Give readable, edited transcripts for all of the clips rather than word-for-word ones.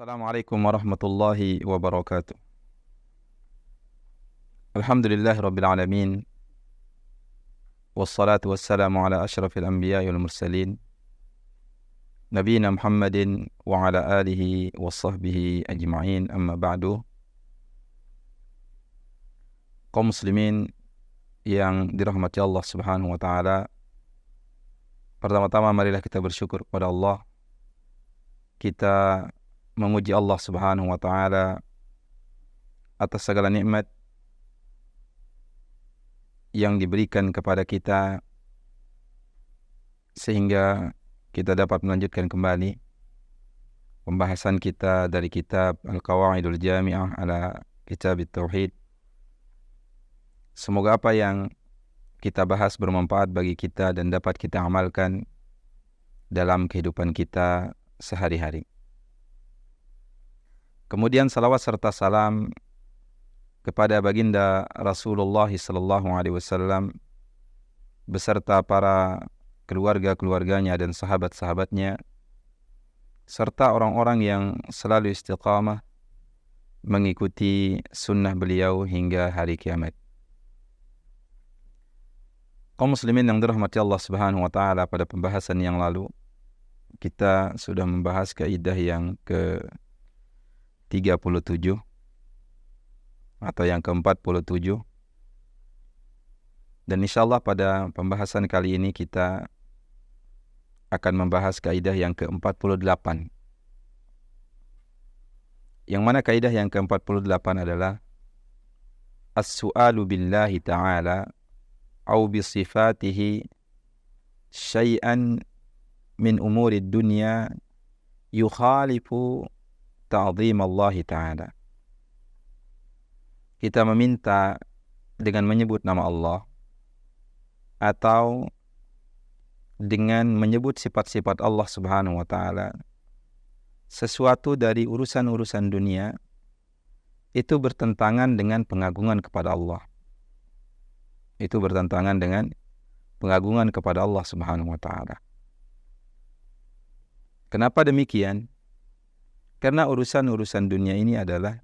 Assalamualaikum warahmatullahi wabarakatuh. Alhamdulillahi rabbil alamin. Wassalatu wassalamu ala ashrafil anbiya'i wal mursalin. Nabiina Muhammadin wa ala alihi wa sahbihi ajma'in, amma ba'du. Kaum muslimin yang dirahmati Allah subhanahu wa ta'ala, pertama-tama marilah kita bersyukur kepada Allah. Kita memuji Allah subhanahu wa ta'ala atas segala nikmat yang diberikan kepada kita sehingga kita dapat melanjutkan kembali pembahasan kita dari kitab Al-Qawaidul Jami'ah ala Kitab Tauhid. Semoga apa yang kita bahas bermanfaat bagi kita dan dapat kita amalkan dalam kehidupan kita sehari-hari. Kemudian salawat serta salam kepada baginda Rasulullah sallallahu alaihi wasallam beserta para keluarga-keluarganya dan sahabat-sahabatnya serta orang-orang yang selalu istiqamah mengikuti sunnah beliau hingga hari kiamat. Kaum muslimin yang dirahmati Allah subhanahu wa ta'ala, pada pembahasan yang lalu kita sudah membahas kaidah yang ke-37 atau yang ke-47, dan insyaallah pada pembahasan kali ini kita akan membahas kaidah yang ke-48, yang mana kaidah yang ke-48 adalah as-su'alu billahi ta'ala au bi sifatihi syai'an min umuri dunya yukhalifu ta'zim Allah ta'ala. Kita meminta dengan menyebut nama Allah atau dengan menyebut sifat-sifat Allah subhanahu wa ta'ala sesuatu dari urusan-urusan dunia itu bertentangan dengan pengagungan kepada Allah. Itu bertentangan dengan pengagungan kepada Allah subhanahu wa ta'ala. Kenapa demikian? Karena urusan-urusan dunia ini adalah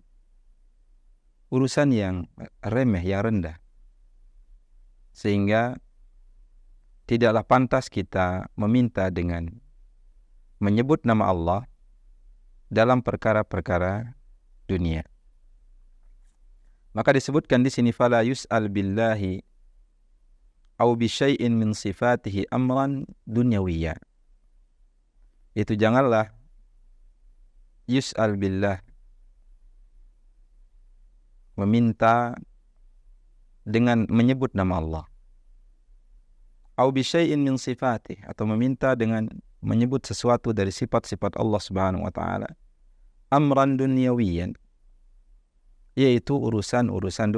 urusan yang remeh, yang rendah, sehingga tidaklah pantas kita meminta dengan menyebut nama Allah dalam perkara-perkara dunia. Maka disebutkan di sini fala yus'al billahi au bi syai'in min sifatihi amran dunyawiyya. Itu janganlah yus'al billah, meminta dengan menyebut nama Allah, au bi syai'in min sifatih, atau meminta dengan menyebut sesuatu dari sifat-sifat Allah subhanahu wa ta'ala, amran dunyawiyan, yaitu urusan-urusan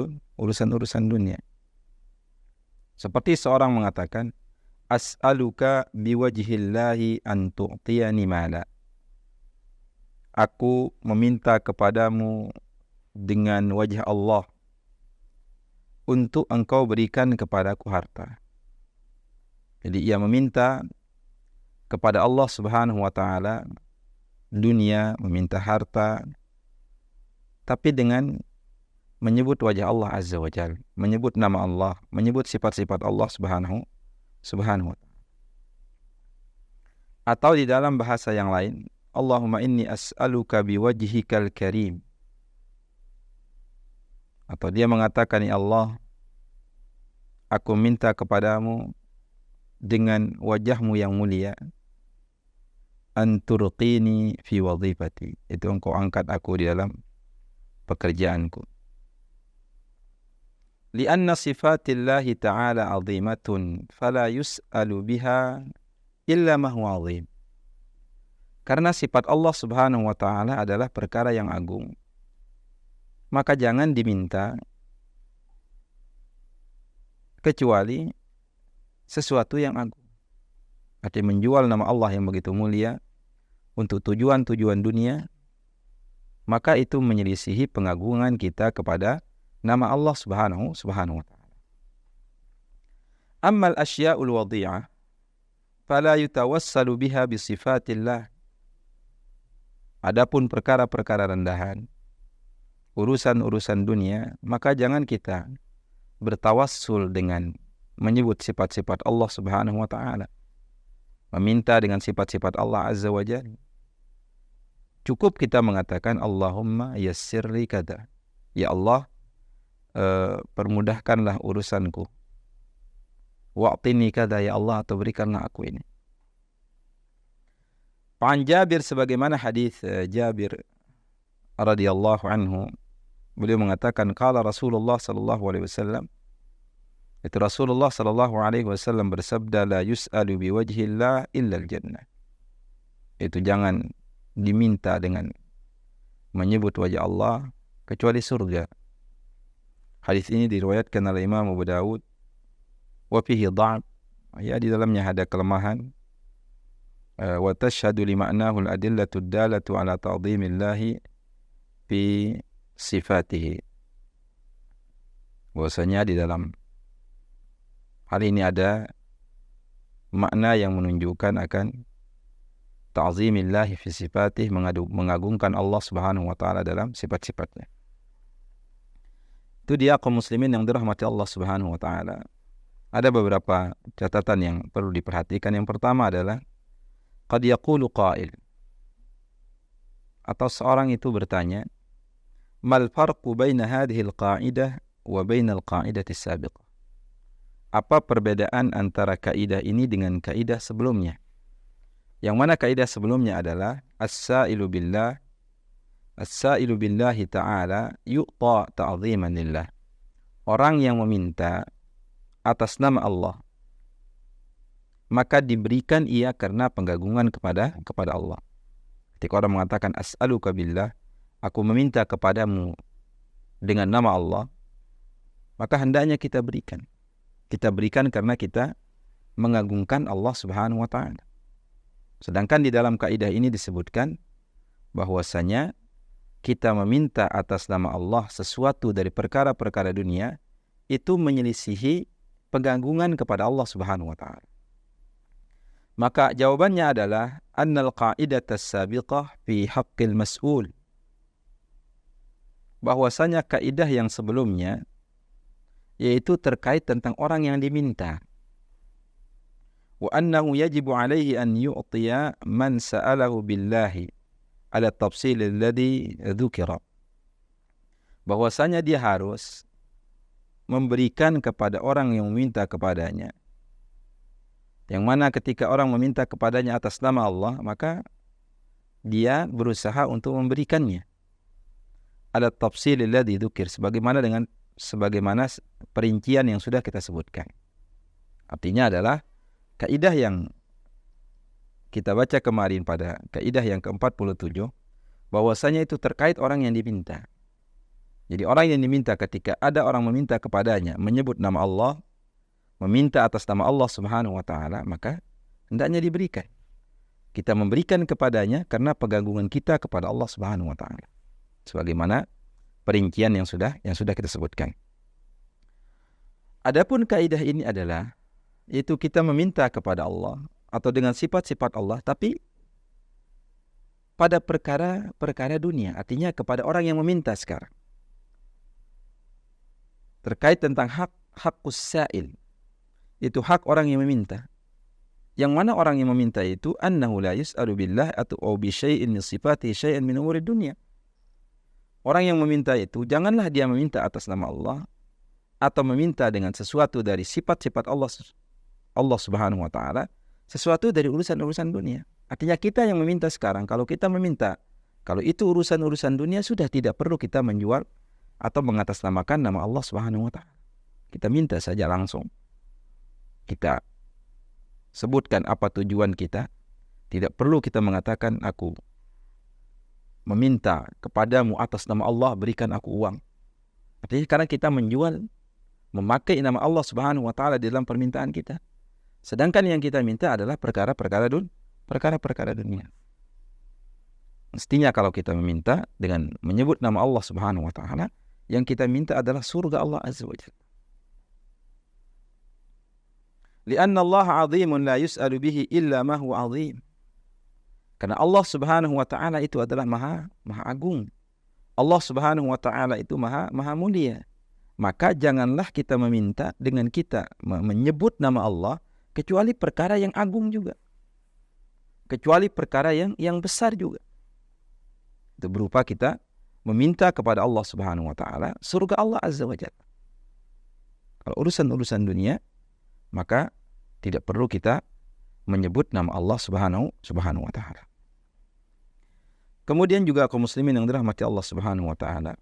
dunia. Seperti seorang mengatakan, as'aluka biwajhillahi an tu'tiyani mala. Aku meminta kepadamu dengan wajah Allah untuk engkau berikan kepadaku harta. Jadi ia meminta kepada Allah subhanahu wa ta'ala dunia, meminta harta, tapi dengan menyebut wajah Allah azza wa jalla, menyebut nama Allah, menyebut sifat-sifat Allah subhanahu wa ta'ala. Atau di dalam bahasa yang lain, Allahumma inni as'aluka biwajhikal karim. Atau dia mengatakan, ya Allah, aku minta kepadamu dengan wajahmu yang mulia, anturqini fi wadhifati, itu engkau angkat aku di dalam pekerjaanku. Lianna sifatillahi ta'ala azimatun fala yus'alu biha illa ma huwa azim. Karena sifat Allah subhanahu wa ta'ala adalah perkara yang agung, maka jangan diminta kecuali sesuatu yang agung. Artinya menjual nama Allah yang begitu mulia untuk tujuan-tujuan dunia, maka itu menyelisihi pengagungan kita kepada nama Allah subhanahu wa ta'ala. Ammal asya'ul wadi'ah fala yutawassalu biha bisifatillah. Adapun perkara-perkara rendahan, urusan-urusan dunia, maka jangan kita bertawassul dengan menyebut sifat-sifat Allah Subhanahu wa taala. Meminta dengan sifat-sifat Allah Azza wa Jalla. Cukup kita mengatakan Allahumma yassirli kada. Ya Allah, permudahkanlah urusanku. Wa'tini kada ya Allah, atau berikanlah aku ini. An Jabir, sebagaimana hadis Jabir radhiyallahu anhu, beliau mengatakan qala Rasulullah sallallahu alaihi wasallam, itu Rasulullah sallallahu alaihi wasallam bersabda, la yus'alu biwajhillah illa al-jannah. Itu jangan diminta dengan menyebut wajah Allah kecuali surga. Hadis ini diriwayatkan oleh Imam Abu Dawud, wa fihi dha'f, ya di dalamnya ada kelemahan. Wa tashhadu li ma'nahu al-adillatu ad-dalatu ala ta'dhimillahi fi sifatihi. Bahwasanya di dalam hal ini ada makna yang menunjukkan akan ta'zimillahi fi sifatih, mengagungkan Allah Subhanahu wa taala dalam sifat-sifatnya. Itu dia kaum muslimin yang dirahmati Allah Subhanahu wa taala. Ada beberapa catatan yang perlu diperhatikan. Yang pertama adalah qad yaqulu qail, atau seorang itu bertanya, mal farqu baina hadhihi al-qa'idah wa baina al-qa'idati as-sabiqah. Apa perbedaan antara kaidah ini dengan kaidah sebelumnya? Yang mana kaidah sebelumnya adalah as-sa'ilu billahi ta'ala yu'ta ta'ziman lillah. Orang yang meminta atas nama Allah, maka diberikan ia karena pengagungan kepada Allah. Ketika orang mengatakan as'aluka billah, aku meminta kepadamu dengan nama Allah, maka hendaknya kita berikan. Kita berikan karena kita mengagungkan Allah Subhanahu wa taala. Sedangkan di dalam kaidah ini disebutkan bahwasanya kita meminta atas nama Allah sesuatu dari perkara-perkara dunia itu menyelisihi pengagungan kepada Allah Subhanahu wa taala. Maka jawabannya adalah annal qa'idata as-sabiqah fi haqqil mas'ul. Bahwasanya kaidah yang sebelumnya yaitu terkait tentang orang yang diminta. Wa annahu yajibu alaihi an yu'tiya man sa'alahu billahi ala tafsil alladhi dzukira. Bahwasanya dia harus memberikan kepada orang yang meminta kepadanya. Yang mana ketika orang meminta kepadanya atas nama Allah, maka dia berusaha untuk memberikannya. Ala tafsil alladhi dzukir, sebagaimana perincian yang sudah kita sebutkan. Artinya adalah kaidah yang kita baca kemarin pada kaidah yang ke-47, bahwasanya itu terkait orang yang diminta. Jadi orang yang diminta, ketika ada orang meminta kepadanya menyebut nama Allah, meminta atas nama Allah Subhanahu wa taala, maka hendaknya diberikan. Kita memberikan kepadanya karena pengagungan kita kepada Allah Subhanahu wa taala. Sebagaimana perincian yang sudah kita sebutkan. Adapun kaidah ini adalah yaitu kita meminta kepada Allah atau dengan sifat-sifat Allah, tapi pada perkara dunia, artinya kepada orang yang meminta sekarang. Terkait tentang haqqus sa'il, itu hak orang yang meminta. Yang mana orang yang meminta itu annahu la yus'alu billah atau bi syai'in min sifatihi syai'an min umuri dunya. Orang yang meminta itu janganlah dia meminta atas nama Allah atau meminta dengan sesuatu dari sifat-sifat Allah Subhanahu wa taala, sesuatu dari urusan-urusan dunia. Artinya kita yang meminta sekarang, kalau kita meminta, kalau itu urusan-urusan dunia, sudah tidak perlu kita menjual atau mengatasnamakan nama Allah Subhanahu wa taala. Kita minta saja langsung. Kita sebutkan apa tujuan kita. Tidak perlu kita mengatakan aku meminta kepadamu atas nama Allah, berikan aku uang. Artinya karena kita menjual, memakai nama Allah Subhanahu wa taala di dalam permintaan kita. Sedangkan yang kita minta adalah perkara-perkara dunia. Mestinya kalau kita meminta dengan menyebut nama Allah Subhanahu wa taala, yang kita minta adalah surga Allah Azza wa Jalla. Lianna Allah 'azimun la yus'alu bihi illa ma huwa 'azim. Karena Allah Subhanahu wa taala itu adalah maha agung. Allah Subhanahu wa taala itu maha mulia. Maka janganlah kita meminta dengan kita menyebut nama Allah kecuali perkara yang agung juga. Kecuali perkara yang besar juga. Itu berupa kita meminta kepada Allah Subhanahu wa taala surga Allah Azza wa Jalla. Kalau urusan-urusan dunia, maka tidak perlu kita menyebut nama Allah Subhanahu wa taala. Kemudian juga kaum muslimin yang dirahmati Allah Subhanahu wa taala,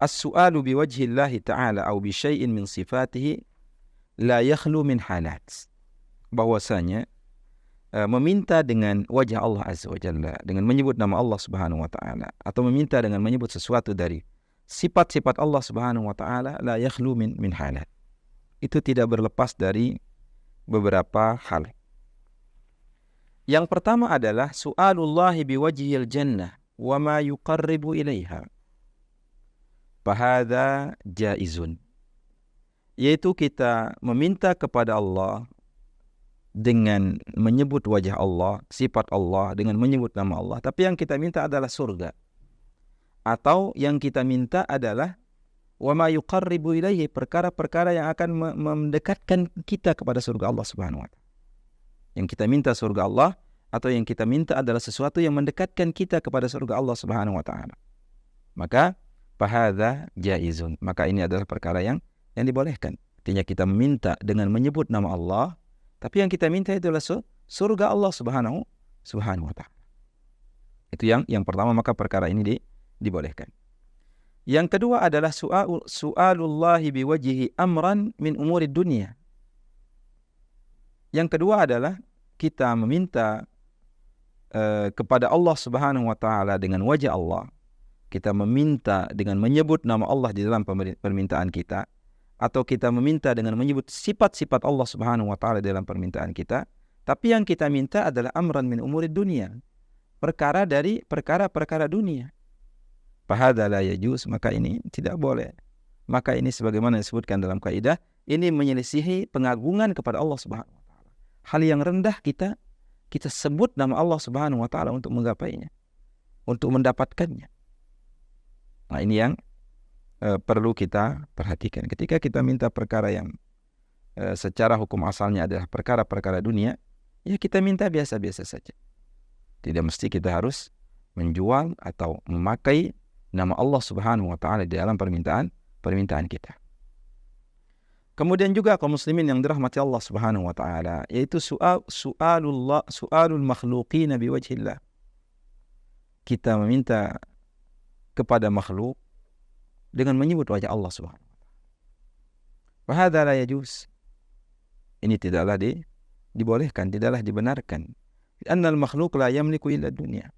as-su'alu biwajhi Allah ta'ala atau bi syai'in min sifatihi la yakhlu min halat. Bahwasanya meminta dengan wajah Allah Azza wa Jalla, dengan menyebut nama Allah Subhanahu wa taala, atau meminta dengan menyebut sesuatu dari sifat-sifat Allah Subhanahu wa taala, la yakhlu min halat. Itu tidak berlepas dari beberapa hal. Yang pertama adalah su'alullahi biwajhil jannah wa ma yuqarribu ilaiha. Fahadha jaizun. Yaitu kita meminta kepada Allah dengan menyebut wajah Allah, sifat Allah, dengan menyebut nama Allah. Tapi yang kita minta adalah surga. Atau yang kita minta adalah wa ma yuqarribu ilaihi, perkara-perkara yang akan mendekatkan kita kepada surga Allah Subhanahu wa taala. Yang kita minta surga Allah, atau yang kita minta adalah sesuatu yang mendekatkan kita kepada surga Allah Subhanahu wa taala. Maka fahadha jaizun. Maka ini adalah perkara yang dibolehkan. Artinya kita meminta dengan menyebut nama Allah, tapi yang kita minta itu adalah surga Allah Subhanahu wa taala. Itu yang pertama, maka perkara ini dibolehkan. Yang kedua adalah su'alullahi biwajhi amran min umuri dunia. Yang kedua adalah kita meminta kepada Allah Subhanahu wa taala dengan wajah Allah. Kita meminta dengan menyebut nama Allah di dalam permintaan kita, atau kita meminta dengan menyebut sifat-sifat Allah Subhanahu wa taala dalam permintaan kita, tapi yang kita minta adalah amran min umuri dunia, perkara dari perkara-perkara dunia. Fahadha la yajuz, maka ini tidak boleh. Maka ini sebagaimana disebutkan dalam kaidah, ini menyelisihi pengagungan kepada Allah Subhanahu wa taala. Hal yang rendah kita sebut nama Allah Subhanahu wa taala untuk menggapainya, untuk mendapatkannya. Nah, ini yang perlu kita perhatikan. Ketika kita minta perkara yang secara hukum asalnya adalah perkara-perkara dunia, ya kita minta biasa-biasa saja. Tidak mesti kita harus menjual atau memakai nama Allah Subhanahu wa taala di dalam permintaan kita. Kemudian juga kaum muslimin yang dirahmati Allah Subhanahu wa taala, yaitu su'alul makhluqin biwajhillah. Kita meminta kepada makhluk dengan menyebut wajah Allah Subhanahu wa taala. Wa hadza la yajuz. Ini tidaklah dibolehkan, tidaklah dibenarkan. Karena makhluk la yamliku illa dunya.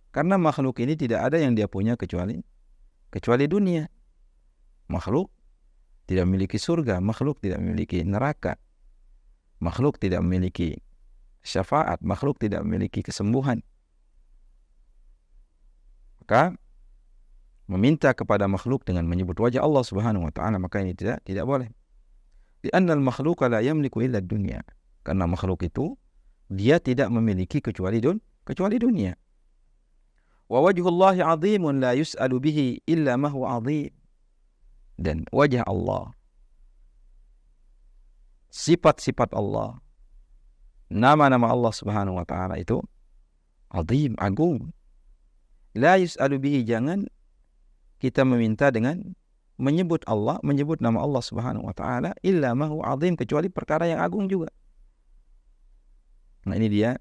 Karena makhluk ini tidak ada yang dia punya kecuali dunia. Makhluk tidak memiliki surga, makhluk tidak memiliki neraka, makhluk tidak memiliki syafaat, makhluk tidak memiliki kesembuhan. Maka meminta kepada makhluk dengan menyebut wajah Allah Subhanahu wa taala, maka ini tidak boleh. Karena makhluk la yamliku illa dunya. Karena makhluk itu dia tidak memiliki kecuali dunia. Wa wajhullahi 'azimun la yus'alu bihi illa ma huwa 'azim. Dan wajah Allah, sifat-sifat Allah, nama-nama Allah Subhanahu wa taala itu azim, agung. La yus'alu bihi, jangan kita meminta dengan menyebut Allah, menyebut nama Allah Subhanahu wa taala illa ma huwa 'azim, kecuali perkara yang agung juga. Nah, ini dia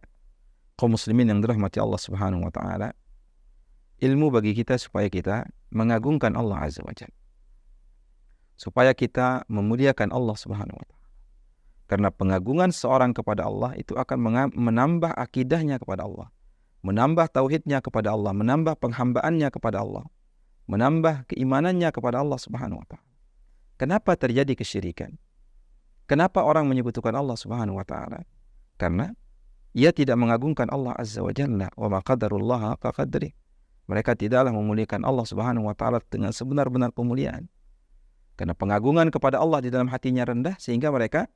kaum muslimin yang dirahmati Allah Subhanahu wa taala. Ilmu bagi kita supaya kita mengagungkan Allah Azza wa Jalla, supaya kita memuliakan Allah Subhanahu wa taala. Karena pengagungan seorang kepada Allah itu akan menambah akidahnya kepada Allah, menambah tauhidnya kepada Allah, menambah penghambaannya kepada Allah, menambah keimanannya kepada Allah Subhanahu wa taala. Kenapa terjadi kesyirikan? Kenapa orang menyebutkan Allah Subhanahu wa taala? Karena ia tidak mengagungkan Allah Azza wa Jalla. Wa ma qadarullaha haqqa qadri. Mereka tidaklah memuliakan Allah Subhanahu wa taala dengan sebenar-benar pemuliaan. Karena pengagungan kepada Allah di dalam hatinya rendah, sehingga mereka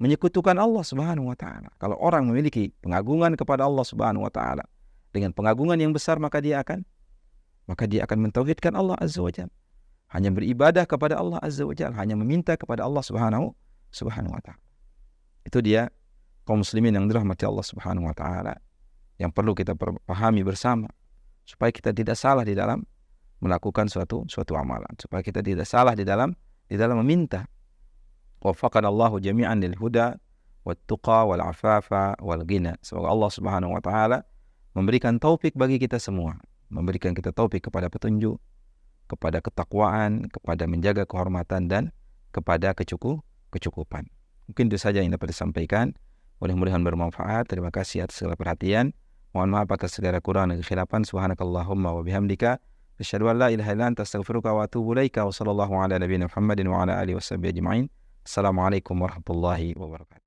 menyekutukan Allah Subhanahu wa taala. Kalau orang memiliki pengagungan kepada Allah Subhanahu wa taala dengan pengagungan yang besar, maka dia akan mentauhidkan Allah Azza wa Jalla. Hanya beribadah kepada Allah Azza wa Jalla, hanya meminta kepada Allah Subhanahu wa taala. Itu dia kaum muslimin yang dirahmati Allah Subhanahu wa taala yang perlu kita pahami bersama supaya kita tidak salah di dalam melakukan suatu amalan, supaya kita tidak salah di dalam meminta. Waffaqana Allahu jami'an lil huda wat tuqa wal afafa wal ghina. Semoga Allah Subhanahu wa taala memberikan taufik bagi kita semua, memberikan kita taufik kepada petunjuk, kepada ketakwaan, kepada menjaga kehormatan dan kepada kecukupan. Mungkin itu saja yang dapat disampaikan. Mudah-mudahan bermanfaat. Terima kasih atas segala perhatian. Mohon maaf atas segala kurang dan kekhilafan. Subhanakallahumma wa bihamdika asyhadu an la ilaha illa anta astaghfiruka wa atubu ilaika wa sallallahu ala nabiyyina Muhammadin wa ala alihi washabbihi ajma'in. Assalamualaikum warahmatullahi wabarakatuh.